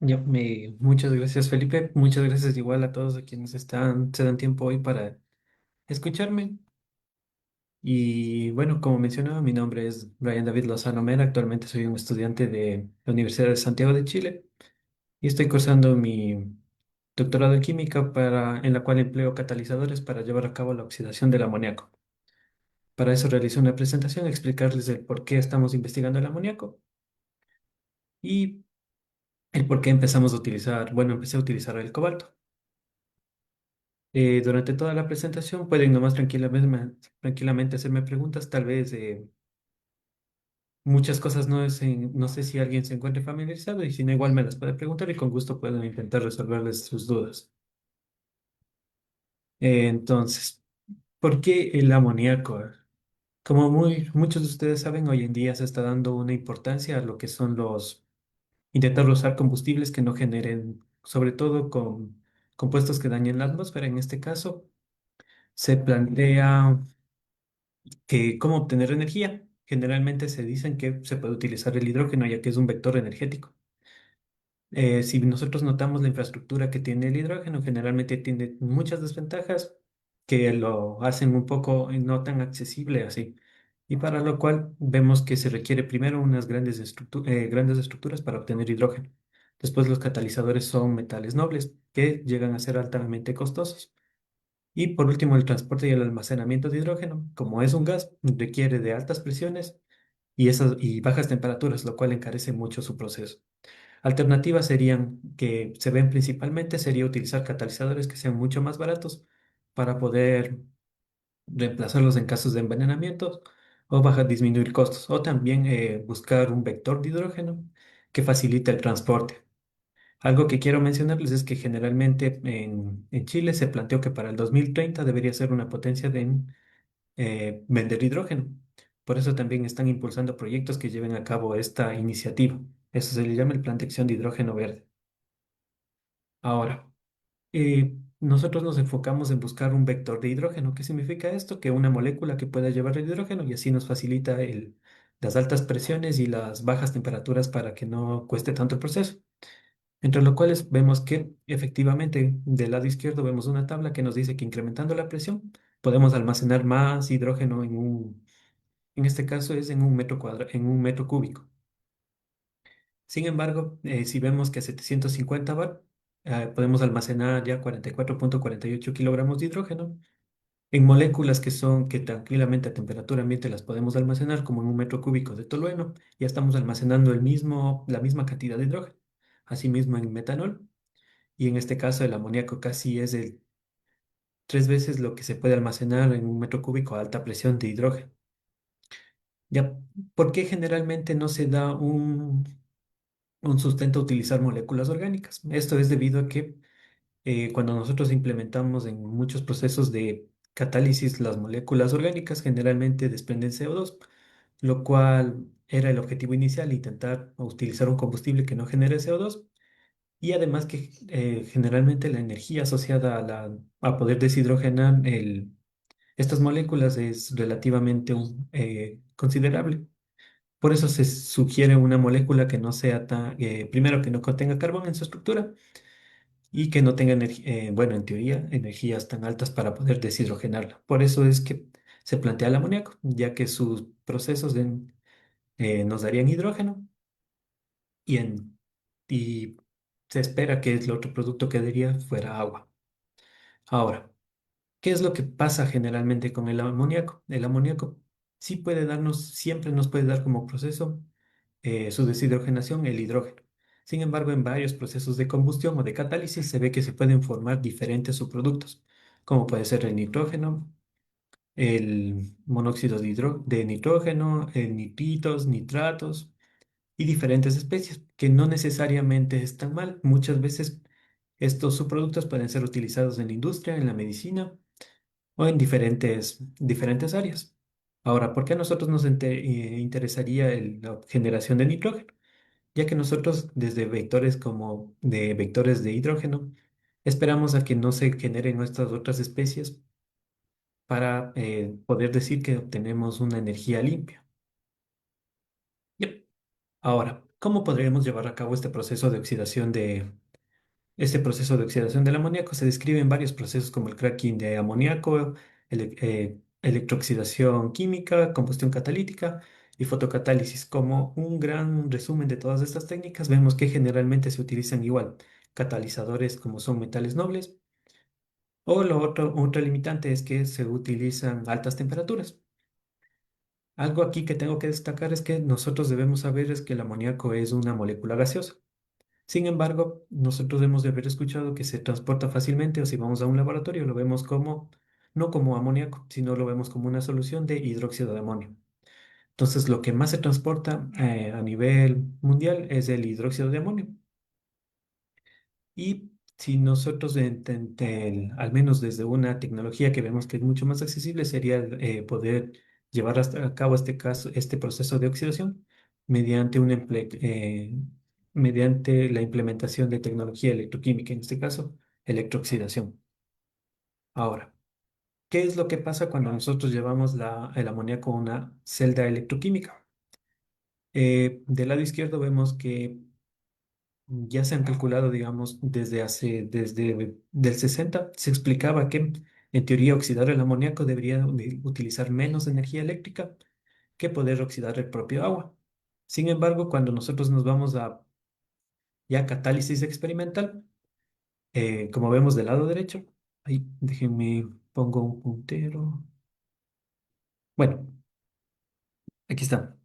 Muchas gracias, Felipe. Muchas gracias igual a todos a quienes se dan tiempo hoy para escucharme. Y bueno, como mencionaba, mi nombre es Brian David Lozano Mera. Actualmente soy un estudiante de la Universidad de Santiago de Chile y estoy cursando mi doctorado en química en la cual empleo catalizadores para llevar a cabo la oxidación del amoníaco. Para eso realicé una presentación, explicarles el por qué estamos investigando el amoníaco y el por qué empecé a utilizar el cobalto. Durante toda la presentación pueden nomás tranquilamente hacerme preguntas, tal vez muchas cosas no sé si alguien se encuentre familiarizado y si no igual me las puede preguntar y con gusto puedo intentar resolverles sus dudas. Entonces, ¿por qué el amoníaco? Como muchos de ustedes saben, hoy en día se está dando una importancia a lo que son intentar usar combustibles que no generen, sobre todo con compuestos que dañen la atmósfera. En este caso, se plantea que cómo obtener energía. Generalmente se dicen que se puede utilizar el hidrógeno ya que es un vector energético. Si nosotros notamos la infraestructura que tiene el hidrógeno, generalmente tiene muchas desventajas que lo hacen un poco no tan accesible así. Y para lo cual vemos que se requiere primero unas grandes estructuras para obtener hidrógeno. Después los catalizadores son metales nobles que llegan a ser altamente costosos. Y por último, el transporte y el almacenamiento de hidrógeno, como es un gas, requiere de altas presiones y bajas temperaturas, lo cual encarece mucho su proceso. Alternativas serían que se ven principalmente sería utilizar catalizadores que sean mucho más baratos para poder reemplazarlos en casos de envenenamiento o disminuir costos, o también buscar un vector de hidrógeno que facilite el transporte. Algo que quiero mencionarles es que generalmente en Chile se planteó que para el 2030 debería ser una potencia de vender hidrógeno. Por eso también están impulsando proyectos que lleven a cabo esta iniciativa. Eso se le llama el Plan de Acción de Hidrógeno Verde. Ahora, nosotros nos enfocamos en buscar un vector de hidrógeno. ¿Qué significa esto? Que una molécula que pueda llevar el hidrógeno y así nos facilita las altas presiones y las bajas temperaturas para que no cueste tanto el proceso. Entre los cuales vemos que efectivamente del lado izquierdo vemos una tabla que nos dice que incrementando la presión podemos almacenar más hidrógeno en este caso es en un en un metro cúbico. Sin embargo, si vemos que a 750 bar podemos almacenar ya 44,48 kilogramos de hidrógeno en moléculas que tranquilamente a temperatura ambiente las podemos almacenar como en un metro cúbico de tolueno, ya estamos almacenando la misma cantidad de hidrógeno. Asimismo en metanol. Y en este caso el amoníaco casi es el 3 veces lo que se puede almacenar en un metro cúbico a alta presión de hidrógeno. Ya, ¿por qué generalmente no se da un sustento a utilizar moléculas orgánicas? Esto es debido a que cuando nosotros implementamos en muchos procesos de catálisis las moléculas orgánicas, generalmente desprenden CO2, lo cual era el objetivo inicial, intentar utilizar un combustible que no genere CO2. Y además que generalmente la energía asociada a poder deshidrogenar estas moléculas es relativamente considerable. Por eso se sugiere una molécula que no sea primero que no contenga carbón en su estructura y que no tenga bueno, en teoría, energías tan altas para poder deshidrogenarla. Por eso es que se plantea el amoníaco, ya que sus procesos nos darían hidrógeno y, y se espera que el otro producto que daría fuera agua. Ahora, ¿qué es lo que pasa generalmente con el amoníaco? El amoníaco siempre nos puede dar como proceso su deshidrogenación, el hidrógeno. Sin embargo, en varios procesos de combustión o de catálisis se ve que se pueden formar diferentes subproductos, como puede ser el nitrógeno, el monóxido de nitrógeno, nitritos, nitratos y diferentes especies, que no necesariamente están mal. Muchas veces estos subproductos pueden ser utilizados en la industria, en la medicina o en diferentes áreas. Ahora, ¿por qué a nosotros nos interesaría la generación de nitrógeno? Ya que nosotros desde vectores como de vectores de hidrógeno esperamos a que no se generen nuestras otras especies para poder decir que obtenemos una energía limpia. Yep. Ahora, ¿Cómo podríamos llevar a cabo este proceso de oxidación del amoníaco? Se describen varios procesos como el cracking de amoníaco, electrooxidación química, combustión catalítica y fotocatálisis. Como un gran resumen de todas estas técnicas, vemos que generalmente se utilizan igual catalizadores como son metales nobles, o otra limitante es que se utilizan altas temperaturas. Algo aquí que tengo que destacar es que nosotros debemos saber es que el amoníaco es una molécula gaseosa. Sin embargo, nosotros debemos de haber escuchado que se transporta fácilmente, o si vamos a un laboratorio lo vemos como, no como amoníaco, sino lo vemos como una solución de hidróxido de amonio. Entonces, lo que más se transporta a nivel mundial es el hidróxido de amonio. Y si nosotros, al menos desde una tecnología que vemos que es mucho más accesible, sería poder llevar hasta a cabo este proceso de oxidación mediante, mediante la implementación de tecnología electroquímica, en este caso, electrooxidación. Ahora, ¿qué es lo que pasa cuando nosotros llevamos el amoníaco a una celda electroquímica? Del lado izquierdo vemos que ya se han calculado, digamos, desde del 60, se explicaba que en teoría oxidar el amoníaco debería utilizar menos energía eléctrica que poder oxidar el propio agua. Sin embargo, cuando nosotros nos vamos a ya catálisis experimental, como vemos del lado derecho, ahí déjenme pongo un puntero. Bueno, aquí está.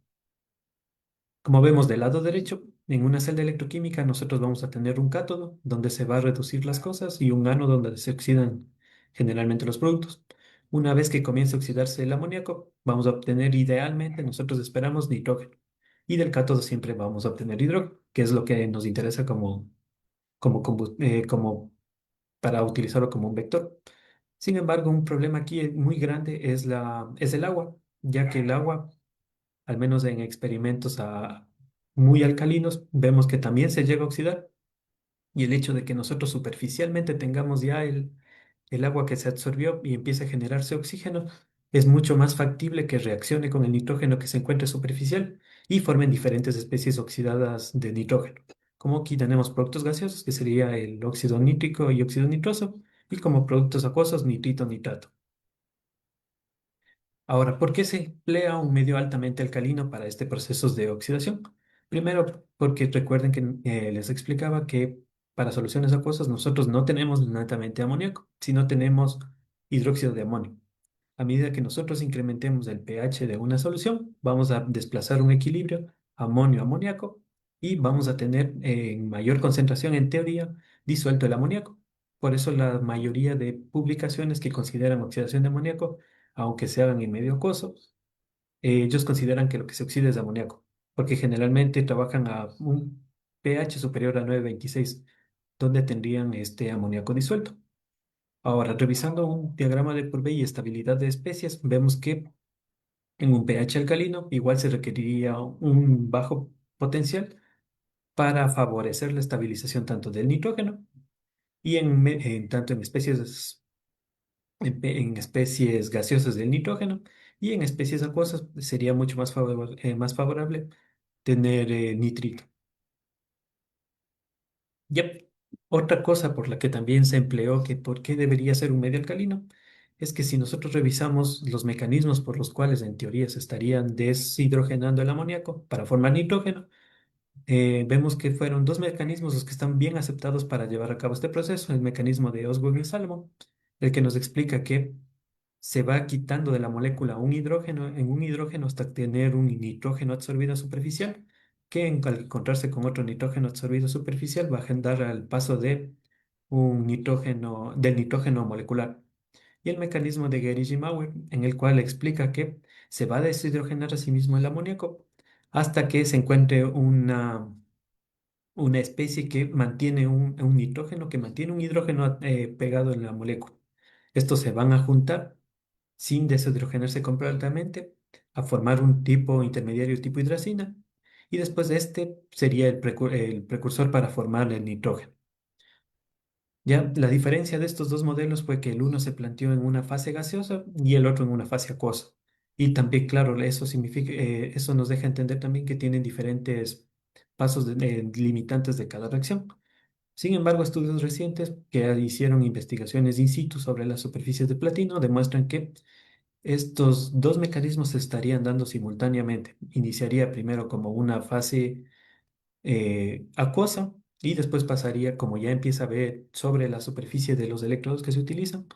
Como vemos del lado derecho, en una celda electroquímica nosotros vamos a tener un cátodo donde se va a reducir las cosas y un ánodo donde se oxidan generalmente los productos. Una vez que comience a oxidarse el amoníaco, vamos a obtener idealmente, nosotros esperamos nitrógeno. Y del cátodo siempre vamos a obtener hidrógeno, que es lo que nos interesa como para utilizarlo como un vector. Sin embargo, un problema aquí muy grande es el agua, ya que el agua al menos en experimentos muy alcalinos, vemos que también se llega a oxidar. Y el hecho de que nosotros superficialmente tengamos ya el agua que se absorbió y empiece a generarse oxígeno, es mucho más factible que reaccione con el nitrógeno que se encuentre superficial y formen diferentes especies oxidadas de nitrógeno. Como aquí tenemos productos gaseosos, que sería el óxido nítrico y óxido nitroso, y como productos acuosos, nitrito, nitrato. Ahora, ¿por qué se emplea un medio altamente alcalino para este proceso de oxidación? Primero, porque recuerden que les explicaba que para soluciones acuosas nosotros no tenemos netamente amoníaco, sino tenemos hidróxido de amonio. A medida que nosotros incrementemos el pH de una solución, vamos a desplazar un equilibrio amonio-amoníaco y vamos a tener en mayor concentración, en teoría, disuelto el amoníaco. Por eso la mayoría de publicaciones que consideran oxidación de amoníaco, aunque se hagan en medio acuoso, ellos consideran que lo que se oxida es amoníaco, porque generalmente trabajan a un pH superior a 9,26, donde tendrían este amoníaco disuelto. Ahora, revisando un diagrama de Purbey y estabilidad de especies, vemos que en un pH alcalino igual se requeriría un bajo potencial para favorecer la estabilización tanto del nitrógeno y tanto en especies gaseosas del nitrógeno, y en especies acuosas sería mucho más favorable tener nitrito. Yep. Otra cosa por la que también se empleó que por qué debería ser un medio alcalino es que si nosotros revisamos los mecanismos por los cuales en teoría se estarían deshidrogenando el amoníaco para formar nitrógeno, vemos que fueron dos mecanismos los que están bien aceptados para llevar a cabo este proceso: el mecanismo de Osgood y Salomon, el que nos explica que se va quitando de la molécula un hidrógeno en un hidrógeno hasta tener un nitrógeno absorbido superficial, que al encontrarse con otro nitrógeno absorbido superficial va a dar al paso del nitrógeno molecular. Y el mecanismo de Gerich y Mauer, en el cual explica que se va a deshidrogenar a sí mismo el amoníaco hasta que se encuentre una especie que mantiene un nitrógeno, que mantiene un hidrógeno pegado en la molécula. Estos se van a juntar sin deshidrogenarse completamente, a formar un tipo intermediario tipo hidracina, y después de este sería el precursor para formar el nitrógeno. Ya la diferencia de estos dos modelos fue que el uno se planteó en una fase gaseosa y el otro en una fase acuosa. Y también, claro, eso significa, eso nos deja entender también que tienen diferentes pasos limitantes de cada reacción. Sin embargo, estudios recientes que hicieron investigaciones in situ sobre las superficies de platino demuestran que estos dos mecanismos se estarían dando simultáneamente. Iniciaría primero como una fase acuosa y después pasaría, como ya empieza a ver sobre la superficie de los electrodos que se utilizan,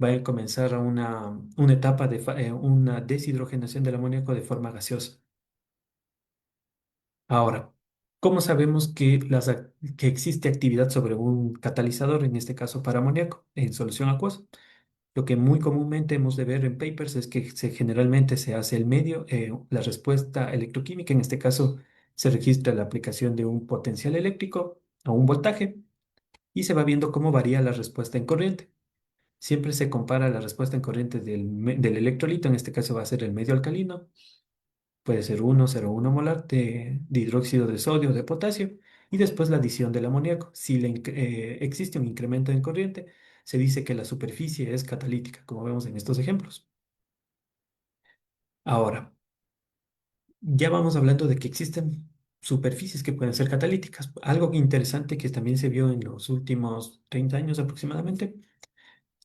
va a comenzar a una etapa de una deshidrogenación del amoníaco de forma gaseosa. Ahora, ¿cómo sabemos que, que existe actividad sobre un catalizador, en este caso para amoníaco, en solución acuosa? Lo que muy comúnmente hemos de ver en papers es que generalmente se hace el medio, la respuesta electroquímica, en este caso se registra la aplicación de un potencial eléctrico a un voltaje y se va viendo cómo varía la respuesta en corriente. Siempre se compara la respuesta en corriente del electrolito, en este caso va a ser el medio alcalino, puede ser 1,01 molar de hidróxido de sodio o de potasio, y después la adición del amoníaco. Si existe un incremento en corriente, se dice que la superficie es catalítica, como vemos en estos ejemplos. Ahora, ya vamos hablando de que existen superficies que pueden ser catalíticas. Algo interesante que también se vio en los últimos 30 años aproximadamente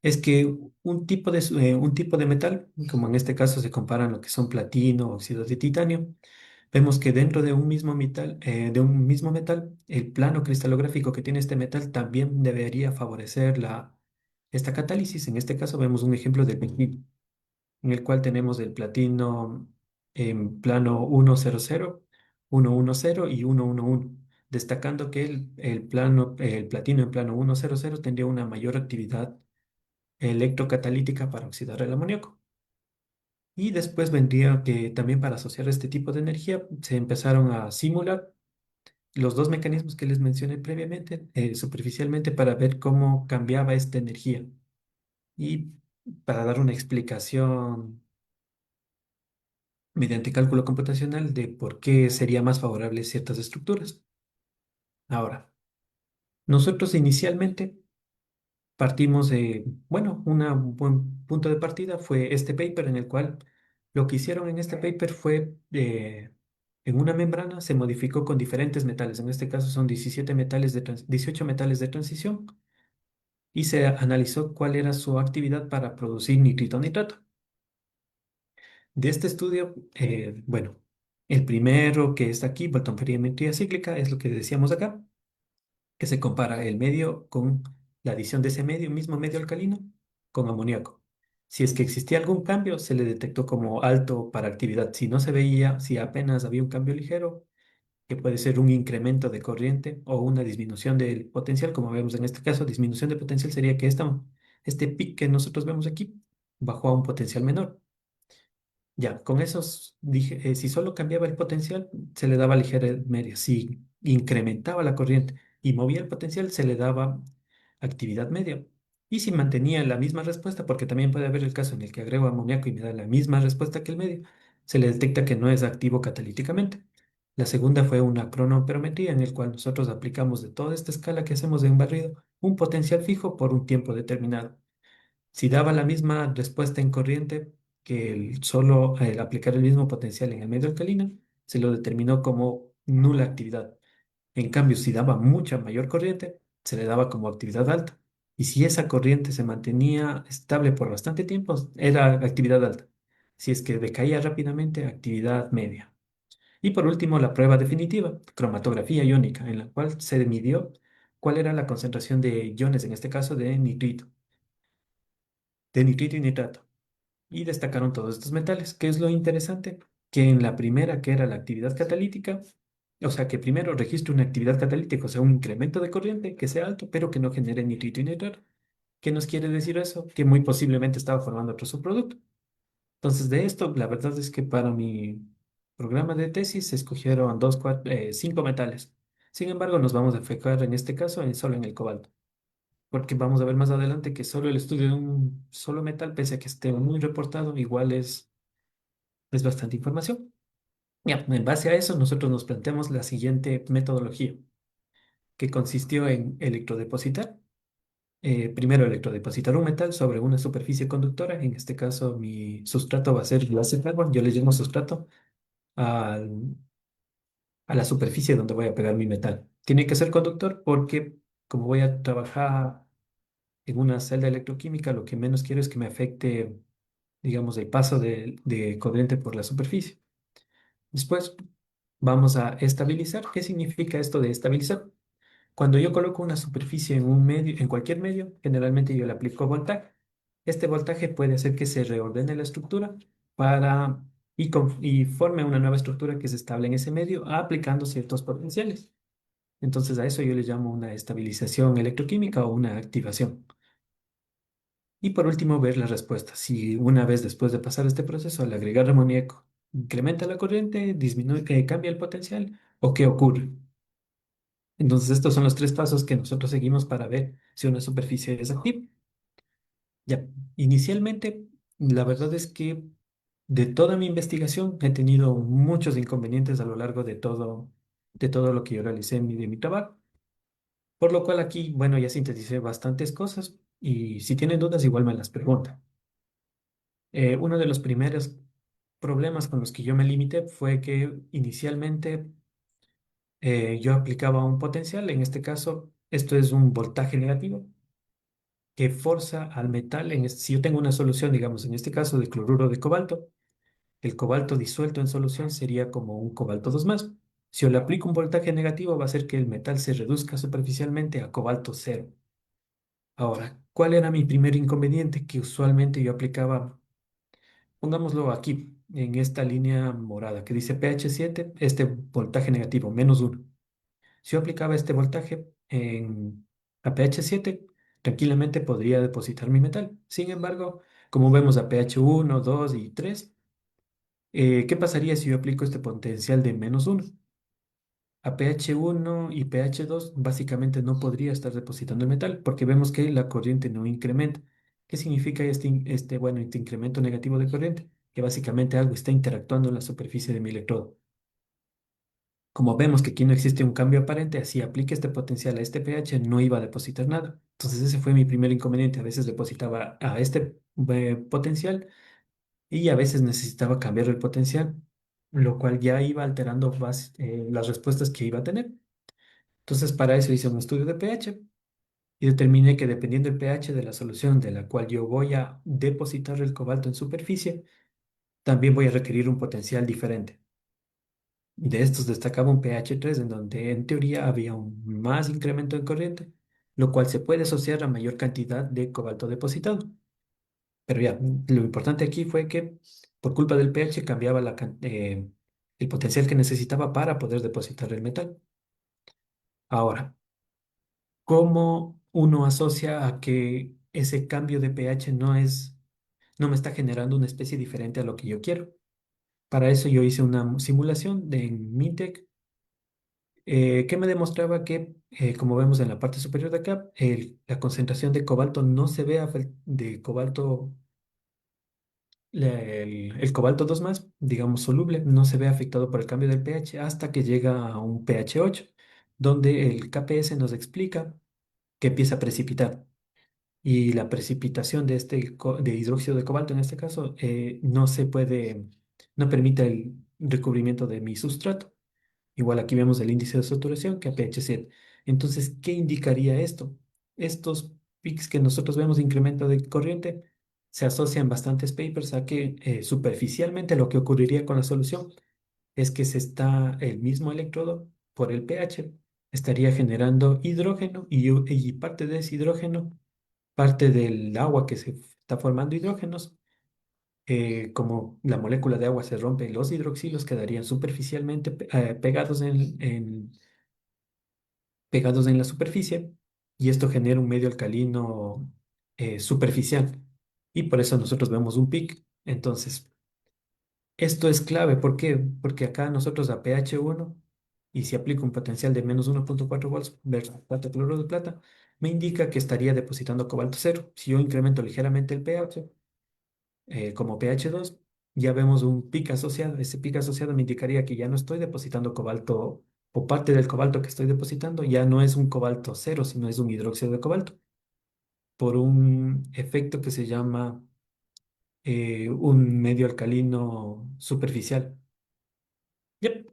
es que un tipo de metal, como en este caso se comparan lo que son platino, óxidos de titanio, vemos que dentro de un mismo metal, el plano cristalográfico que tiene este metal también debería favorecer esta catálisis. En este caso vemos un ejemplo del platino, en el cual tenemos el platino en plano 100, 110 y 111, destacando que el platino en plano 100 tendría una mayor actividad electrocatalítica para oxidar el amoníaco. Y después vendría que también para asociar este tipo de energía se empezaron a simular los dos mecanismos que les mencioné previamente, superficialmente, para ver cómo cambiaba esta energía y para dar una explicación mediante cálculo computacional de por qué sería más favorable ciertas estructuras. Ahora, nosotros inicialmente partimos de, bueno, un buen punto de partida fue este paper en el cual lo que hicieron en este paper fue, en una membrana se modificó con diferentes metales, en este caso son 18 metales de transición, y se analizó cuál era su actividad para producir nitrito nitrato. De este estudio, bueno, el primero que está aquí, voltamperiometría cíclica, es lo que decíamos acá, que se compara el medio con la adición de ese mismo medio alcalino, con amoníaco. Si es que existía algún cambio, se le detectó como alto para actividad. Si no se veía, si apenas había un cambio ligero, que puede ser un incremento de corriente o una disminución del potencial, como vemos en este caso, disminución de potencial sería que este pic que nosotros vemos aquí bajó a un potencial menor. Ya, con esos dije, si solo cambiaba el potencial, se le daba ligera media. Si incrementaba la corriente y movía el potencial, se le daba actividad media. Y si mantenía la misma respuesta, porque también puede haber el caso en el que agrego amoníaco y me da la misma respuesta que el medio, se le detecta que no es activo catalíticamente. La segunda fue una cronoamperometría en el cual nosotros aplicamos de toda esta escala que hacemos en barrido un potencial fijo por un tiempo determinado. Si daba la misma respuesta en corriente que solo el aplicar el mismo potencial en el medio alcalino, se lo determinó como nula actividad. En cambio, si daba mucha mayor corriente, se le daba como actividad alta. Y si esa corriente se mantenía estable por bastante tiempo, era actividad alta. Si es que decaía rápidamente, actividad media. Y por último, la prueba definitiva, cromatografía iónica, en la cual se midió cuál era la concentración de iones, en este caso de nitrito y nitrato, y destacaron todos estos metales. ¿Qué es lo interesante? Que en la primera, que era la actividad catalítica, o sea, que primero registre una actividad catalítica, o sea, un incremento de corriente que sea alto, pero que no genere nitrito y nitrato. ¿Qué nos quiere decir eso? Que muy posiblemente estaba formando otro subproducto. Entonces, de esto, la verdad es que para mi programa de tesis se escogieron cinco metales. Sin embargo, nos vamos a enfocar en este caso solo en el cobalto, porque vamos a ver más adelante que solo el estudio de un solo metal, pese a que esté muy reportado, igual es bastante información. Ya, en base a eso, nosotros nos planteamos la siguiente metodología, que consistió en electrodepositar. Primero, electrodepositar un metal sobre una superficie conductora. En este caso, mi sustrato va a ser glass carbon. Yo le llamo sustrato al, a la superficie donde voy a pegar mi metal. Tiene que ser conductor porque como voy a trabajar en una celda electroquímica, lo que menos quiero es que me afecte, digamos, el paso de corriente por la superficie. Después vamos a estabilizar. ¿Qué significa esto de estabilizar? Cuando yo coloco una superficie en un medio, en cualquier medio, generalmente yo le aplico voltaje. Este voltaje puede hacer que se reordene la estructura para y forme una nueva estructura que es estable en ese medio, aplicando ciertos potenciales. Entonces a eso yo le llamo una estabilización electroquímica o una activación. Y por último, ver la respuesta. Si una vez después de pasar este proceso, al agregar amoníaco, incrementa la corriente, disminuye, cambia el potencial o qué ocurre. Entonces estos son los tres pasos que nosotros seguimos para ver si una superficie es activa. Ya, inicialmente, la verdad es que de toda mi investigación he tenido muchos inconvenientes a lo largo de todo lo que yo realicé de mi trabajo. Por lo cual aquí, bueno, ya sinteticé bastantes cosas y si tienen dudas, igual me las preguntan. Uno de los primeros problemas con los que yo me limité fue que inicialmente yo aplicaba un potencial, en este caso, esto es un voltaje negativo que forza al metal, si yo tengo una solución, digamos, en este caso de cloruro de cobalto, el cobalto disuelto en solución sería como un cobalto 2 más. Si yo le aplico un voltaje negativo, va a hacer que el metal se reduzca superficialmente a cobalto cero. Ahora, ¿cuál era mi primer inconveniente? Que usualmente yo aplicaba, pongámoslo aquí, en esta línea morada que dice pH 7, este voltaje negativo, -1. Si yo aplicaba este voltaje a pH 7, tranquilamente podría depositar mi metal. Sin embargo, como vemos a pH 1, 2 y 3, ¿qué pasaría si yo aplico este potencial de -1? A pH 1 y pH 2 básicamente no podría estar depositando el metal porque vemos que la corriente no incrementa. ¿Qué significa bueno, este incremento negativo de corriente? Que básicamente algo está interactuando en la superficie de mi electrodo. Como vemos que aquí no existe un cambio aparente, así aplique este potencial a este pH, no iba a depositar nada. Entonces ese fue mi primer inconveniente. A veces depositaba a este potencial y a veces necesitaba cambiar el potencial, lo cual ya iba alterando las respuestas que iba a tener. Entonces para eso hice un estudio de pH y determiné que dependiendo del pH de la solución de la cual yo voy a depositar el cobalto en superficie, también voy a requerir un potencial diferente. De estos destacaba un pH 3 en donde en teoría había un más incremento en corriente, lo cual se puede asociar a mayor cantidad de cobalto depositado. Pero ya, lo importante aquí fue que por culpa del pH cambiaba el potencial que necesitaba para poder depositar el metal. Ahora, ¿cómo uno asocia a que ese cambio de pH no me está generando una especie diferente a lo que yo quiero? Para eso yo hice una simulación en Mintec que me demostraba que, como vemos en la parte superior de acá, la concentración de cobalto no se ve de cobalto, el cobalto 2 más, digamos soluble, no se ve afectado por el cambio del pH hasta que llega a un pH 8, donde el KPS nos explica que empieza a precipitar. Y la precipitación de de hidróxido de cobalto en este caso no permite el recubrimiento de mi sustrato. Igual aquí vemos el índice de saturación que a pH 7. Entonces, ¿qué indicaría esto? Estos peaks que nosotros vemos de incremento de corriente se asocian bastantes papers a que superficialmente lo que ocurriría con la solución es que el mismo electrodo por el pH estaría generando hidrógeno y parte de ese hidrógeno, parte del agua que se está formando hidrógenos, como la molécula de agua se rompe, los hidroxilos quedarían superficialmente pegados en la superficie y esto genera un medio alcalino superficial y por eso nosotros vemos un pic. Entonces, esto es clave. ¿Por qué? Porque acá nosotros a pH 1 y si aplico un potencial de -1,4 volts versus plata cloruro de plata, me indica que estaría depositando cobalto cero. Si yo incremento ligeramente el pH, como pH 2, ya vemos un pic asociado. Ese pic asociado me indicaría que ya no estoy depositando cobalto o parte del cobalto que estoy depositando ya no es un cobalto cero, sino es un hidróxido de cobalto por un efecto que se llama un medio alcalino superficial. Yep.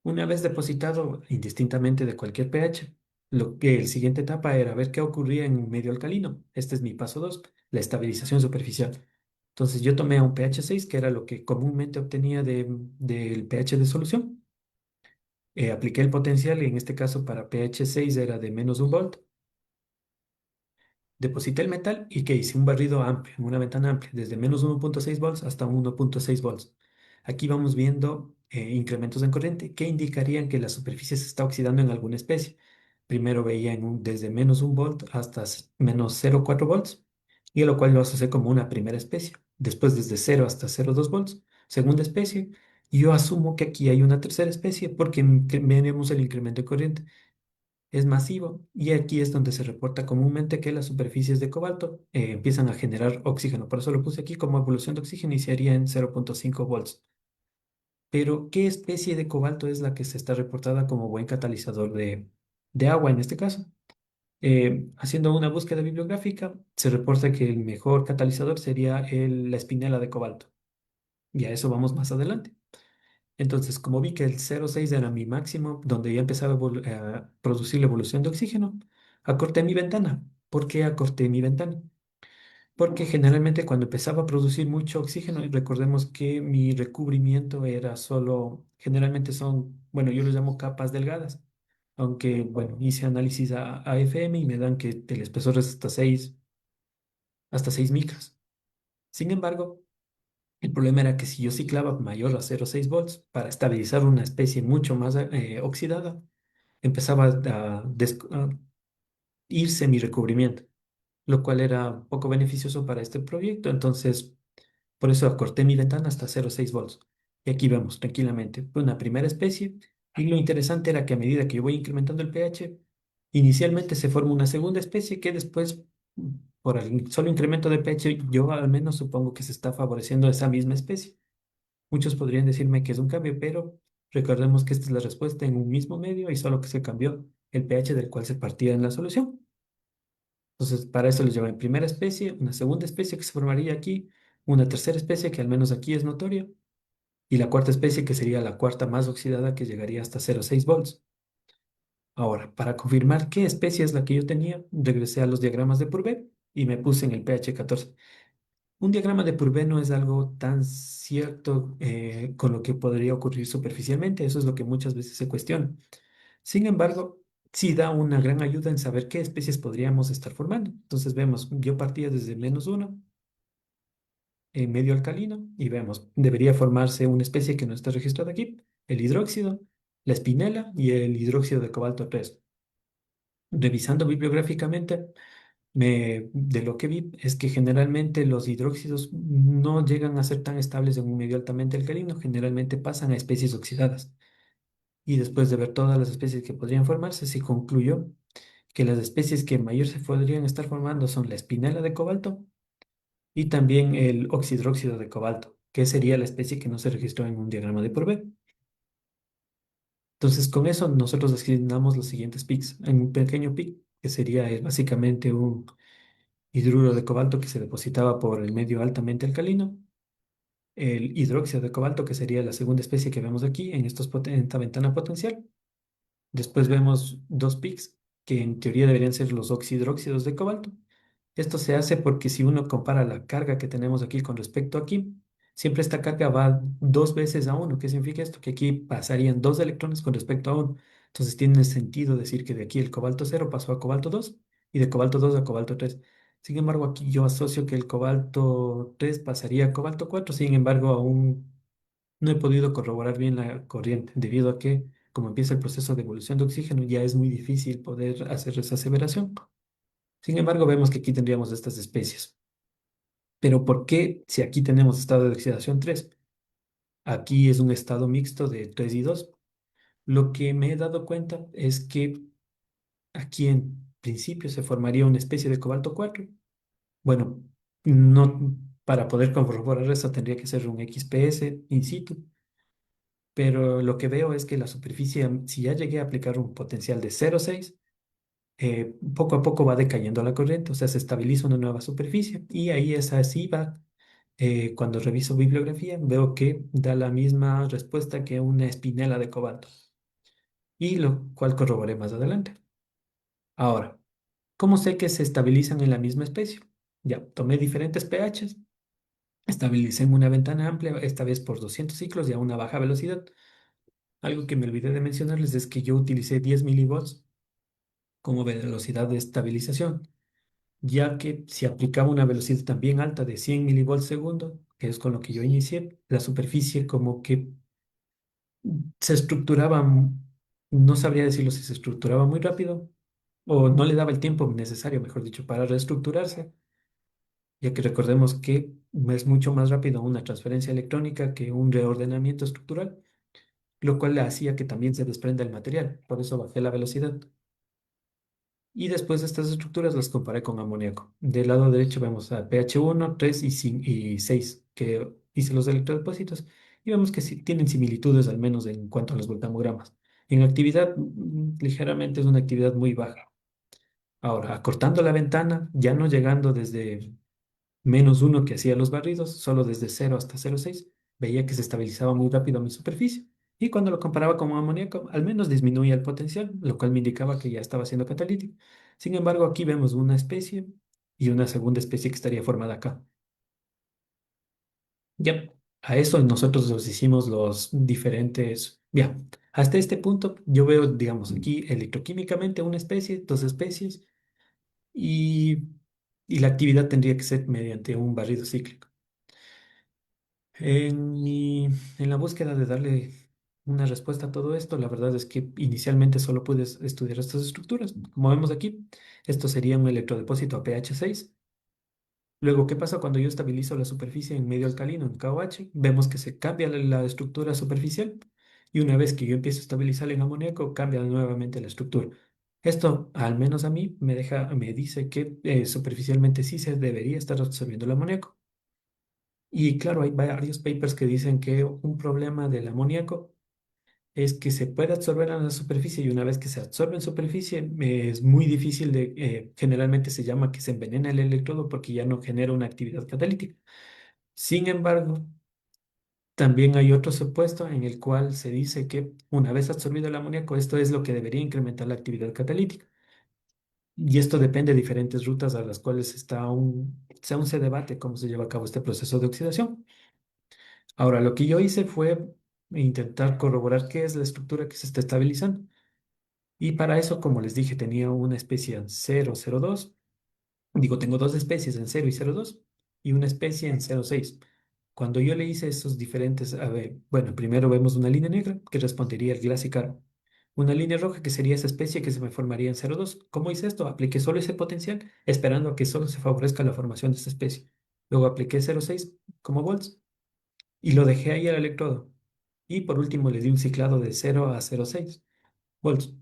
Una vez depositado indistintamente de cualquier pH, lo que el siguiente etapa era ver qué ocurría en un medio alcalino. Este es mi paso 2, la estabilización superficial. Entonces yo tomé a un pH 6, que era lo que comúnmente obtenía del pH de solución. Apliqué el potencial y en este caso para pH 6 era de -1 volt. Deposité el metal y que hice un barrido amplio, en una ventana amplia, desde -1,6 volts hasta 1,6 volts. Aquí vamos viendo incrementos en corriente que indicarían que la superficie se está oxidando en alguna especie. Primero veía desde -1 volt hasta -0,4 volts, y a lo cual lo asocié como una primera especie. Después desde 0 hasta 0,2 volts, segunda especie. Y yo asumo que aquí hay una tercera especie porque veremos el incremento de corriente es masivo, y aquí es donde se reporta comúnmente que las superficies de cobalto empiezan a generar oxígeno. Por eso lo puse aquí como evolución de oxígeno, iniciaría en 0,5 volts. Pero, ¿qué especie de cobalto es la que se está reportada como buen catalizador de agua en este caso? Haciendo una búsqueda bibliográfica, se reporta que el mejor catalizador sería la espinela de cobalto. Y a eso vamos más adelante. Entonces, como vi que el 0,6 era mi máximo, donde ya empezaba a producir la evolución de oxígeno, acorté mi ventana. ¿Por qué acorté mi ventana? Porque generalmente cuando empezaba a producir mucho oxígeno, y recordemos que mi recubrimiento era solo, generalmente son, bueno, yo los llamo capas delgadas, aunque, bueno, hice análisis a AFM y me dan que el espesor es hasta 6 micras. Sin embargo, el problema era que si yo ciclaba mayor a 0,6 volts para estabilizar una especie mucho más oxidada, empezaba a irse mi recubrimiento, lo cual era poco beneficioso para este proyecto. Entonces, por eso acorté mi ventana hasta 0,6 volts. Y aquí vemos tranquilamente una primera especie. Y lo interesante era que a medida que yo voy incrementando el pH, inicialmente se forma una segunda especie que después, por el solo incremento de pH, yo al menos supongo que se está favoreciendo esa misma especie. Muchos podrían decirme que es un cambio, pero recordemos que esta es la respuesta en un mismo medio y solo que se cambió el pH del cual se partía en la solución. Entonces, para eso les llaman primera especie, una segunda especie que se formaría aquí, una tercera especie que al menos aquí es notoria, y la cuarta especie que sería la cuarta más oxidada que llegaría hasta 0,6 volts. Ahora, para confirmar qué especie es la que yo tenía, regresé a los diagramas de Purbeck y me puse en el pH 14. Un diagrama de Purbeck no es algo tan cierto con lo que podría ocurrir superficialmente, eso es lo que muchas veces se cuestiona. Sin embargo, sí da una gran ayuda en saber qué especies podríamos estar formando. Entonces vemos, yo partía desde -1 en medio alcalino y vemos, debería formarse una especie que no está registrada aquí, el hidróxido, la espinela y el hidróxido de cobalto 3. Revisando bibliográficamente, de lo que vi es que generalmente los hidróxidos no llegan a ser tan estables en un medio altamente alcalino, generalmente pasan a especies oxidadas. Y después de ver todas las especies que podrían formarse, se concluyó que las especies que mayor se podrían estar formando son la espinela de cobalto y también el oxidróxido de cobalto, que sería la especie que no se registró en un diagrama de Purbeck. Entonces, con eso nosotros asignamos los siguientes peaks. En un pequeño peak, que sería básicamente un hidruro de cobalto que se depositaba por el medio altamente alcalino, el hidróxido de cobalto, que sería la segunda especie que vemos aquí en esta ventana potencial. Después vemos dos peaks, que en teoría deberían ser los oxidróxidos de cobalto. Esto se hace porque si uno compara la carga que tenemos aquí con respecto a aquí, siempre esta carga va 2 veces a 1. ¿Qué significa esto? Que aquí pasarían 2 electrones con respecto a 1. Entonces tiene sentido decir que de aquí el cobalto 0 pasó a cobalto 2 y de cobalto 2 a cobalto 3. Sin embargo, aquí yo asocio que el cobalto 3 pasaría a cobalto 4. Sin embargo, aún no he podido corroborar bien la corriente, debido a que, como empieza el proceso de evolución de oxígeno, ya es muy difícil poder hacer esa aseveración. Sin embargo, vemos que aquí tendríamos estas especies. Pero ¿por qué si aquí tenemos estado de oxidación 3? Aquí es un estado mixto de 3 y 2. Lo que me he dado cuenta es que aquí en principio se formaría una especie de cobalto 4. Bueno, no, para poder corroborar eso tendría que ser un XPS in situ, pero lo que veo es que la superficie, si ya llegué a aplicar un potencial de 0,6, poco a poco va decayendo la corriente, o sea, se estabiliza una nueva superficie y ahí esa sí va. Cuando reviso bibliografía, veo que da la misma respuesta que una espinela de cobalto. y lo cual corroboré más adelante. Ahora, ¿cómo sé que se estabilizan en la misma especie? Ya, tomé diferentes pHs, estabilicé en una ventana amplia, esta vez por 200 ciclos y a una baja velocidad. Algo que me olvidé de mencionarles es que yo utilicé 10 milivolts como velocidad de estabilización, ya que si aplicaba una velocidad también alta de 100 milivolts segundo, que es con lo que yo inicié, la superficie como que se estructuraba, no sabría decirlo si se estructuraba muy rápido o no le daba el tiempo necesario, mejor dicho, para reestructurarse, ya que recordemos que es mucho más rápido una transferencia electrónica que un reordenamiento estructural, lo cual le hacía que también se desprenda el material, por eso bajé la velocidad. Y después de estas estructuras las comparé con amoníaco. Del lado derecho vemos a pH 1, 3 y 6, que hice los electrodepósitos, y vemos que sí tienen similitudes al menos en cuanto a los voltamogramas. En actividad, ligeramente es una actividad muy baja. Ahora, acortando la ventana, ya no llegando desde -1 que hacía los barridos, solo desde 0 hasta 0,6, veía que se estabilizaba muy rápido mi superficie. Y cuando lo comparaba con amoníaco, al menos disminuía el potencial, lo cual me indicaba que ya estaba siendo catalítico. Sin embargo, aquí vemos una especie y una segunda especie que estaría formada acá. Ya, a eso nosotros los hicimos los diferentes. Ya, hasta este punto yo veo, digamos, aquí electroquímicamente una especie, dos especies, y, y la actividad tendría que ser mediante un barrido cíclico. En la búsqueda de darle una respuesta a todo esto, la verdad es que inicialmente solo pude estudiar estas estructuras. Como vemos aquí, esto sería un electrodepósito a pH 6. Luego, ¿qué pasa cuando yo estabilizo la superficie en medio alcalino, en KOH? Vemos que se cambia la estructura superficial y una vez que yo empiezo a estabilizar en amoníaco, cambia nuevamente la estructura. Esto, al menos a mí, me dice que superficialmente sí se debería estar absorbiendo el amoníaco. Y claro, hay varios papers que dicen que un problema del amoníaco es que se puede absorber en la superficie y una vez que se absorbe en superficie es muy difícil generalmente se llama que se envenena el electrodo porque ya no genera una actividad catalítica. Sin embargo, también hay otro supuesto en el cual se dice que una vez absorbido el amoníaco, esto es lo que debería incrementar la actividad catalítica. Y esto depende de diferentes rutas a las cuales aún se debate cómo se lleva a cabo este proceso de oxidación. Ahora, lo que yo hice fue intentar corroborar qué es la estructura que se está estabilizando. Y para eso, como les dije, tenía una especie en 0,02. Digo, tengo dos especies en 0 y 0,2 y una especie en 0,6. Cuando yo le hice esos diferentes, a ver, bueno, primero vemos una línea negra que respondería al Glassicaro. Una línea roja que sería esa especie que se me formaría en 0,2. ¿Cómo hice esto? Apliqué solo ese potencial, esperando a que solo se favorezca la formación de esta especie. Luego apliqué 0,6 como volts y lo dejé ahí al electrodo. Y por último le di un ciclado de 0 a 0,6 volts.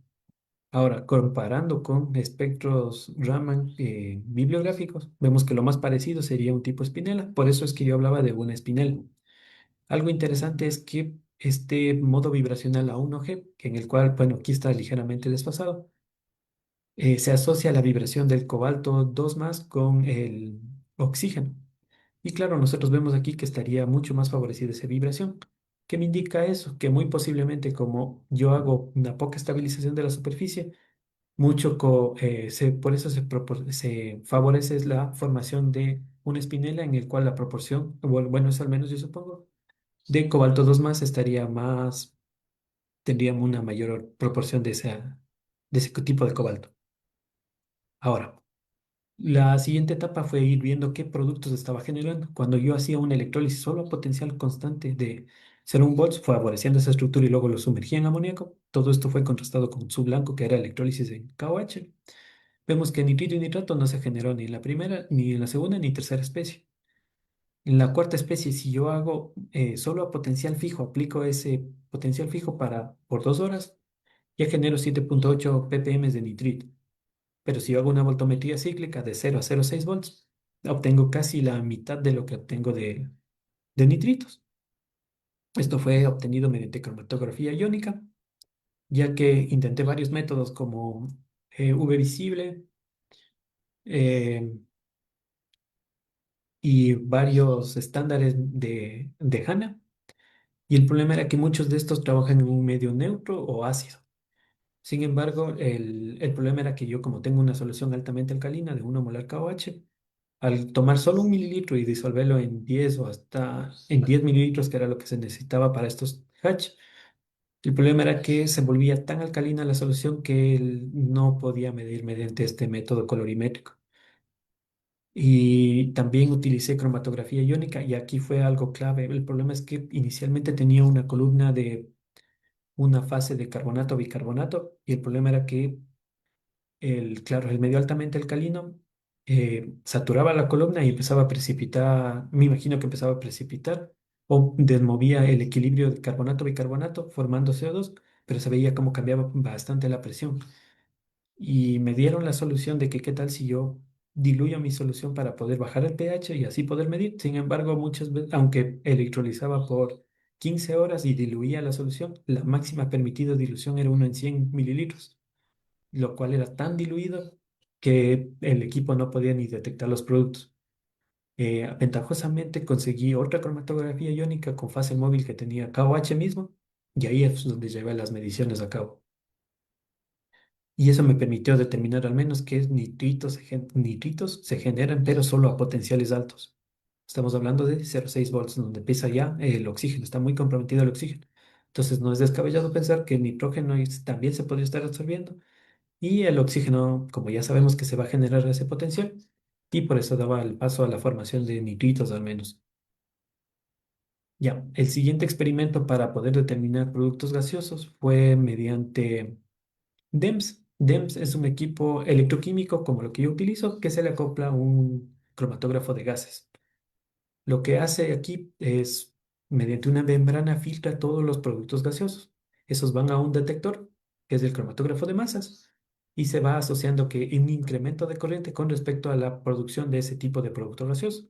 Ahora, comparando con espectros Raman bibliográficos, vemos que lo más parecido sería un tipo espinela. Por eso es que yo hablaba de una espinela. Algo interesante es que este modo vibracional A1G, en el cual, bueno, aquí está ligeramente desfasado, se asocia la vibración del cobalto 2 más con el oxígeno. Y claro, nosotros vemos aquí que estaría mucho más favorecida esa vibración. ¿Qué me indica eso? Que muy posiblemente como yo hago una poca estabilización de la superficie, por eso se favorece es la formación de una espinela en el cual la proporción, bueno, es al menos yo supongo, de cobalto 2 más tendríamos una mayor proporción de ese tipo de cobalto. Ahora, la siguiente etapa fue ir viendo qué productos estaba generando. Cuando yo hacía una electrólisis solo a potencial constante de 0,1 volts, favoreciendo esa estructura y luego lo sumergía en amoníaco, todo esto fue contrastado con su blanco, que era electrólisis en KOH. Vemos que nitrito y nitrato no se generó ni en la primera, ni en la segunda, ni tercera especie. En la cuarta especie, si yo hago solo a potencial fijo, aplico ese potencial fijo por 2 horas, ya genero 7,8 ppm de nitrito. Pero si yo hago una voltometría cíclica de 0 a 0,6 volts, obtengo casi la mitad de lo que obtengo de nitritos. Esto fue obtenido mediante cromatografía iónica, ya que intenté varios métodos como UV visible eh, y varios estándares de HANA. Y el problema era que muchos de estos trabajan en un medio neutro o ácido. Sin embargo, el problema era que yo, como tengo una solución altamente alcalina de 1 molar KOH, al tomar solo 1 mililitro y disolverlo en 10 o hasta en 10 mililitros, que era lo que se necesitaba para estos hatch, el problema era que se volvía tan alcalina la solución que no podía medir mediante este método colorimétrico. Y también utilicé cromatografía iónica y aquí fue algo clave. El problema es que inicialmente tenía una columna de una fase de carbonato a bicarbonato y el problema era que claro, el medio altamente alcalino saturaba la columna y empezaba a precipitar, me imagino que empezaba a precipitar o desmovía el equilibrio de carbonato-bicarbonato formando CO2, pero se veía cómo cambiaba bastante la presión. Y me dieron la solución de que qué tal si yo diluyo mi solución para poder bajar el pH y así poder medir. Sin embargo, muchas veces, aunque electrolizaba por 15 horas y diluía la solución, la máxima permitida dilución era 1 en 100 mililitros, lo cual era tan diluido que el equipo no podía ni detectar los productos. Ventajosamente conseguí otra cromatografía iónica con fase móvil que tenía KOH mismo, y ahí es donde llevé las mediciones a cabo. Y eso me permitió determinar al menos qué nitritos se generan, pero solo a potenciales altos. Estamos hablando de 0,6 volts, donde pesa ya el oxígeno, está muy comprometido el oxígeno. Entonces no es descabellado pensar que el nitrógeno también se podría estar absorbiendo y el oxígeno, como ya sabemos que se va a generar ese potencial, y por eso daba el paso a la formación de nitritos al menos. Ya, el siguiente experimento para poder determinar productos gaseosos fue mediante DEMS. DEMS es un equipo electroquímico como lo que yo utilizo, que se le acopla un cromatógrafo de gases. Lo que hace aquí es, mediante una membrana, filtra todos los productos gaseosos. Esos van a un detector, que es el cromatógrafo de masas, y se va asociando que un incremento de corriente con respecto a la producción de ese tipo de producto gaseoso.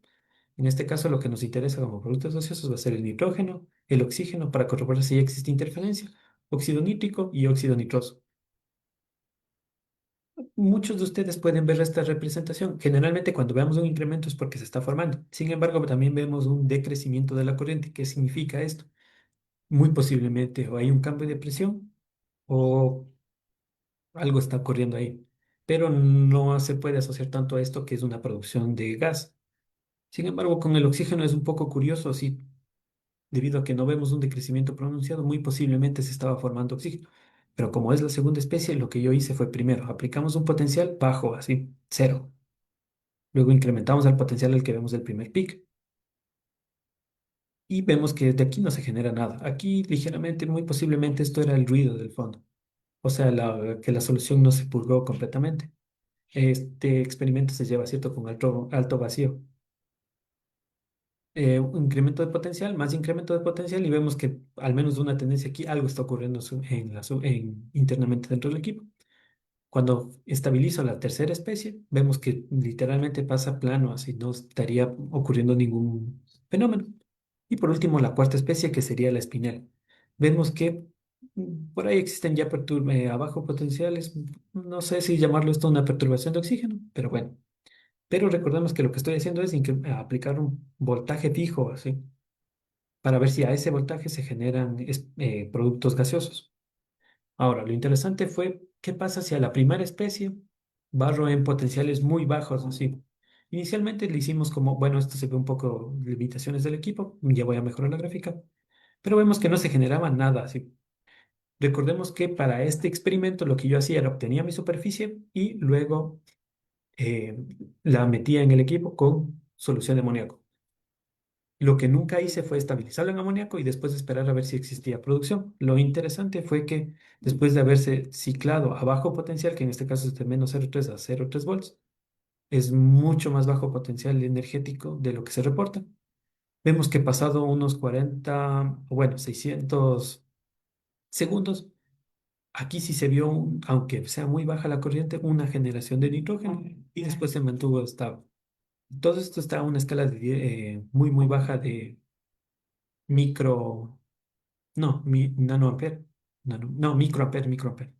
En este caso, lo que nos interesa como productos gaseosos va a ser el nitrógeno, el oxígeno, para corroborar si ya existe interferencia, óxido nítrico y óxido nitroso. Muchos de ustedes pueden ver esta representación. Generalmente cuando veamos un incremento es porque se está formando. Sin embargo, también vemos un decrecimiento de la corriente. ¿Qué significa esto? Muy posiblemente o hay un cambio de presión o algo está ocurriendo ahí. Pero no se puede asociar tanto a esto que es una producción de gas. Sin embargo, con el oxígeno es un poco curioso, sí, debido a que no vemos un decrecimiento pronunciado, muy posiblemente se estaba formando oxígeno. Pero como es la segunda especie, lo que yo hice fue primero, aplicamos un potencial bajo, así, cero. Luego incrementamos el potencial al que vemos del primer pic y vemos que de aquí no se genera nada. Aquí ligeramente, muy posiblemente esto era el ruido del fondo, o sea, que la solución no se purgó completamente. Este experimento se lleva, ¿cierto?, con alto vacío. Un incremento de potencial, más incremento de potencial y vemos que al menos una tendencia aquí, algo está ocurriendo internamente dentro del equipo. Cuando estabilizo la tercera especie, vemos que literalmente pasa plano, así no estaría ocurriendo ningún fenómeno. Y por último, la cuarta especie, que sería la espinel. Vemos que por ahí existen ya abajo potenciales, no sé si llamarlo esto una perturbación de oxígeno, pero bueno. Pero recordemos que lo que estoy haciendo es aplicar un voltaje fijo, así, para ver si a ese voltaje se generan productos gaseosos. Ahora, lo interesante fue, ¿qué pasa si a la primera especie barro en potenciales muy bajos, así? Inicialmente le hicimos como, bueno, esto se ve un poco limitaciones del equipo, ya voy a mejorar la gráfica, pero vemos que no se generaba nada, así. Recordemos que para este experimento lo que yo hacía era obtenía mi superficie y luego eh, la metía en el equipo con solución de amoníaco. Lo que nunca hice fue estabilizarlo en amoníaco y después esperar a ver si existía producción. Lo interesante fue que después de haberse ciclado a bajo potencial, que en este caso es de -0,3 a 0,3 volts, es mucho más bajo potencial energético de lo que se reporta. Vemos que pasado unos 40, o bueno, 600 segundos, aquí sí se vio, aunque sea muy baja la corriente, una generación de nitrógeno y después se mantuvo estable. Todo esto está a una escala muy, muy baja de micro. No, nanoampere. No, microampere.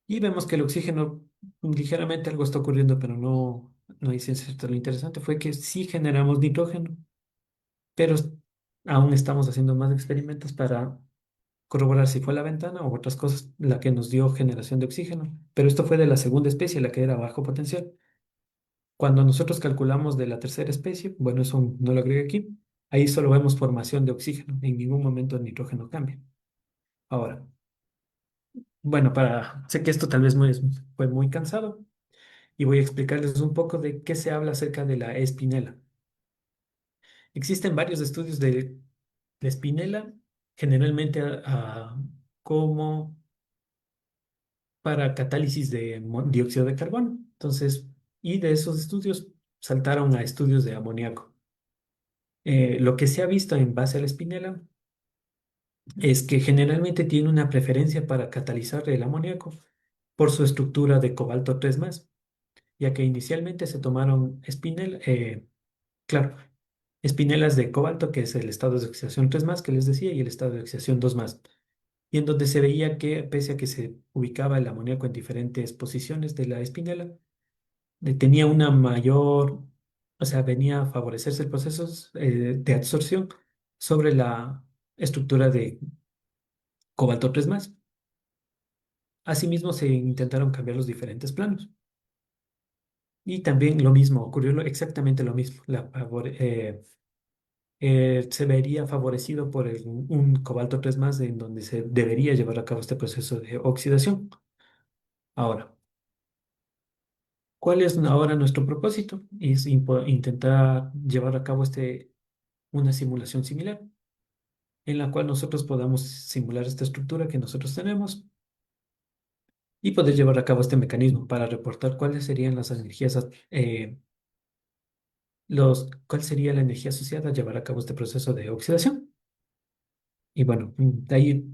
Y vemos que el oxígeno, ligeramente algo está ocurriendo, pero no hay ciencia cierta. Lo interesante fue que sí generamos nitrógeno, pero aún estamos haciendo más experimentos para corroborar si fue la ventana o otras cosas la que nos dio generación de oxígeno. Pero esto fue de la segunda especie, la que era bajo potencial. Cuando nosotros calculamos de la tercera especie, bueno, eso no lo agregué aquí, ahí solo vemos formación de oxígeno, en ningún momento el nitrógeno cambia. Ahora, bueno, sé que esto tal vez fue muy cansado y voy a explicarles un poco de qué se habla acerca de la espinela. Existen varios estudios de la espinela, generalmente como para catálisis de dióxido de carbono. Entonces, y de esos estudios saltaron a estudios de amoníaco. Lo que se ha visto en base a la espinela es que generalmente tiene una preferencia para catalizar el amoníaco por su estructura de cobalto 3 más, ya que inicialmente se tomaron claro, espinelas de cobalto, que es el estado de oxidación 3 más que les decía, y el estado de oxidación 2 más, y en donde se veía que pese a que se ubicaba el amoníaco en diferentes posiciones de la espinela, tenía una mayor, o sea, venía a favorecerse el proceso de absorción sobre la estructura de cobalto 3 más. Asimismo, se intentaron cambiar los diferentes planos. Y también lo mismo, ocurrió exactamente lo mismo. Se vería favorecido por un cobalto 3 más en donde se debería llevar a cabo este proceso de oxidación. Ahora, ¿cuál es ahora nuestro propósito? Es intentar llevar a cabo una simulación similar en la cual nosotros podamos simular esta estructura que nosotros tenemos y poder llevar a cabo este mecanismo para reportar cuáles serían las energías, cuál sería la energía asociada a llevar a cabo este proceso de oxidación. Y bueno, de ahí